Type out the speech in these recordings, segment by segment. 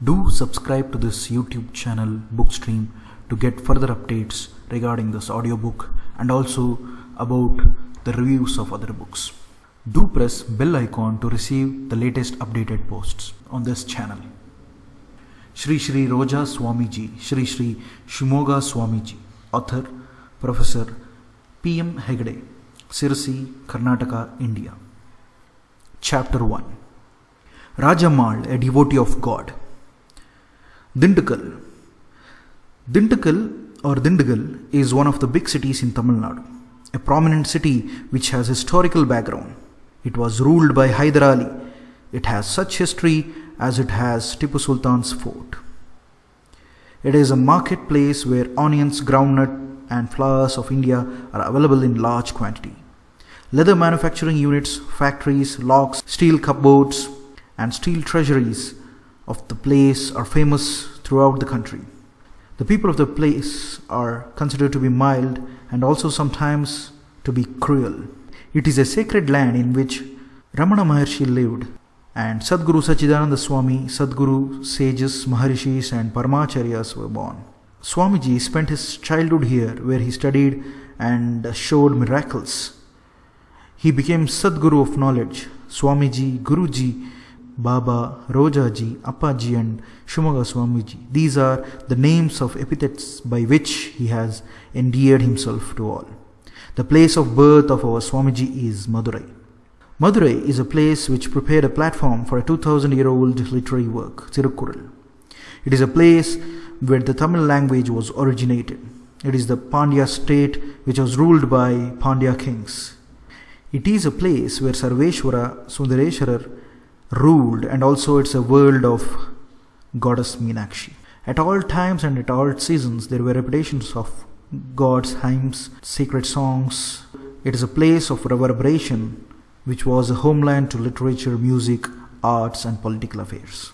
Do subscribe to this YouTube channel Bookstream to get further updates regarding this audiobook and also about the reviews of other books. Do press bell icon to receive the latest updated posts on this channel. Shri Shri Roja Swamiji, Shri Shri Roja Swamiji, author Professor P.M. Hegde, Sirsi, Karnataka, India. Chapter 1. Rajamal, a devotee of God. Dindigul. Dindigul is one of the big cities in Tamil Nadu, a prominent city which has historical background. It was ruled by Hyder Ali. It has such history as it has Tipu Sultan's fort. It is a marketplace where onions, groundnut and flowers of India are available in large quantity. Leather manufacturing units, factories, locks, steel cupboards and steel treasuries of the place are famous throughout the country. The people of the place are considered to be mild and also sometimes to be cruel. It is a sacred land in which Ramana Maharshi lived, and Sadguru Sachidananda Swami, Sadguru, sages, Maharishis and Paramacharyas were born. Swamiji spent his childhood here, where he studied and showed miracles. He became Sadguru of knowledge. Swamiji, Guruji, Baba, Rojaji, Appaji and Roja Swamiji. These are the names of epithets by which he has endeared himself to all. The place of birth of our Swamiji is Madurai. Madurai is a place which prepared a platform for a 2000-year-old literary work, Thirukkural. It is a place where the Tamil language was originated. It is the Pandya state which was ruled by Pandya kings. It is a place where Sarveshwara, Sundareswarar ruled, and also it's a world of goddess Meenakshi. At all times and at all seasons there were repetitions of God's hymns, sacred songs. It is a place of reverberation which was a homeland to literature, music, arts and political affairs.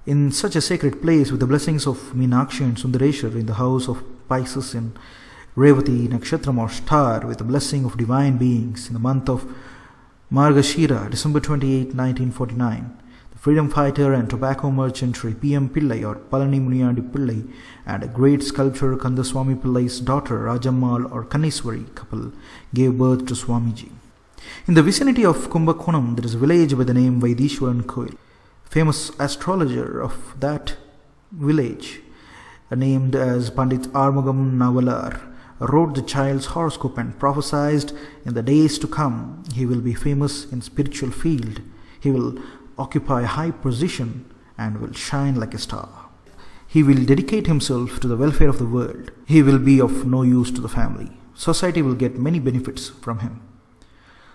In such a sacred place, with the blessings of Meenakshi and Sundareshwar in the house of Pisces in Revati, Nakshatram or star, with the blessing of divine beings in the month of Margashira, December 28, 1949, the freedom fighter and tobacco merchant Sri P.M. Pillai or Palani Muniyandi Pillai and a great sculptor Kandaswami Pillai's daughter Rajamal or Kanniswari couple gave birth to Swamiji. In the vicinity of Kumbakonam there is a village by the name Vaidishwaran Koil. Famous astrologer of that village, named as Pandit Armugam Navalar, wrote the child's horoscope and prophesied in the days to come he will be famous in spiritual field. He will occupy a high position and will shine like a star. He will dedicate himself to the welfare of the world. He will be of no use to the family. Society will get many benefits from him.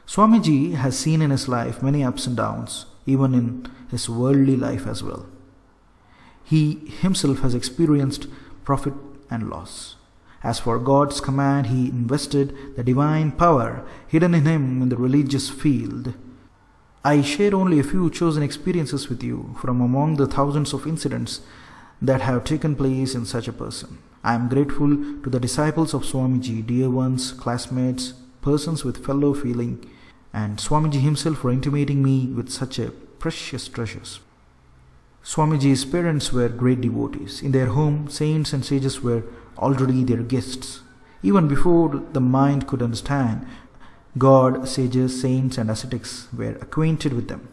Swamiji has seen in his life many ups and downs, even in his worldly life as well. He himself has experienced profit and loss. As for God's command, he invested the divine power hidden in him in the religious field. I share only a few chosen experiences with you from among the thousands of incidents that have taken place in such a person. I am grateful to the disciples of Swamiji, dear ones, classmates, persons with fellow feeling, and Swamiji himself for intimating me with such a precious treasures. Swamiji's parents were great devotees. In their home, saints and sages were already their guests. Even before the mind could understand, God, sages, saints and ascetics were acquainted with them.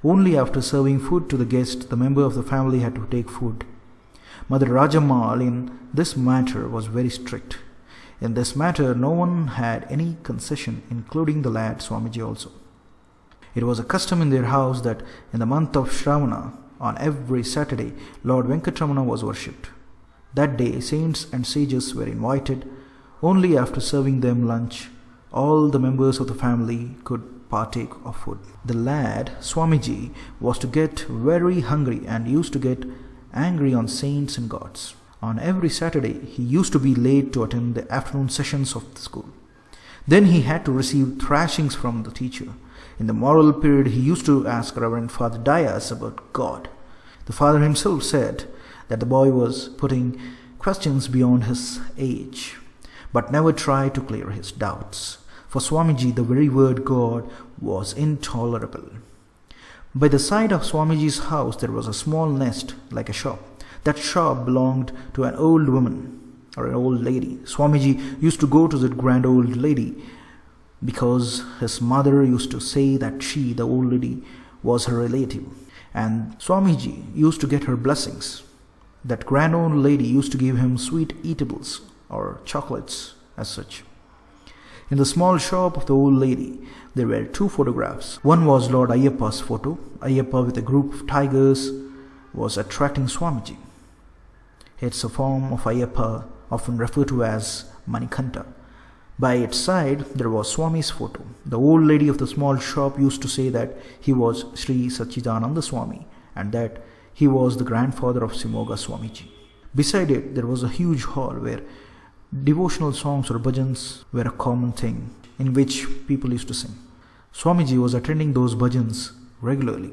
Only after serving food to the guest, the member of the family had to take food. Mother Rajamal in this matter was very strict. In this matter, no one had any concession, including the lad Swamiji also. It was a custom in their house that in the month of Shravana, on every Saturday, Lord Venkatramana was worshipped. That day, saints and sages were invited. Only after serving them lunch, all the members of the family could partake of food. The lad, Swamiji, was to get very hungry and used to get angry on saints and gods. On every Saturday, he used to be late to attend the afternoon sessions of the school. Then he had to receive thrashings from the teacher. In the moral period, he used to ask Reverend Father Dias about God. The father himself said that the boy was putting questions beyond his age, but never tried to clear his doubts. For Swamiji, the very word God was intolerable. By the side of Swamiji's house there was a small nest like a shop. That shop belonged to an old woman or an old lady. Swamiji used to go to that grand old lady because his mother used to say that she, the old lady, was her relative. And Swamiji used to get her blessings. That grand old lady used to give him sweet eatables or chocolates as such. In the small shop of the old lady, there were two photographs. One was Lord Ayyappa's photo. Ayyappa with a group of tigers was attracting Swamiji. It's a form of Ayyappa often referred to as Manikanta. By its side, there was Swami's photo. The old lady of the small shop used to say that he was Sri Sachidananda Swami and that he was the grandfather of Simoga Swamiji. Beside it, there was a huge hall where devotional songs or bhajans were a common thing in which people used to sing. Swamiji was attending those bhajans regularly.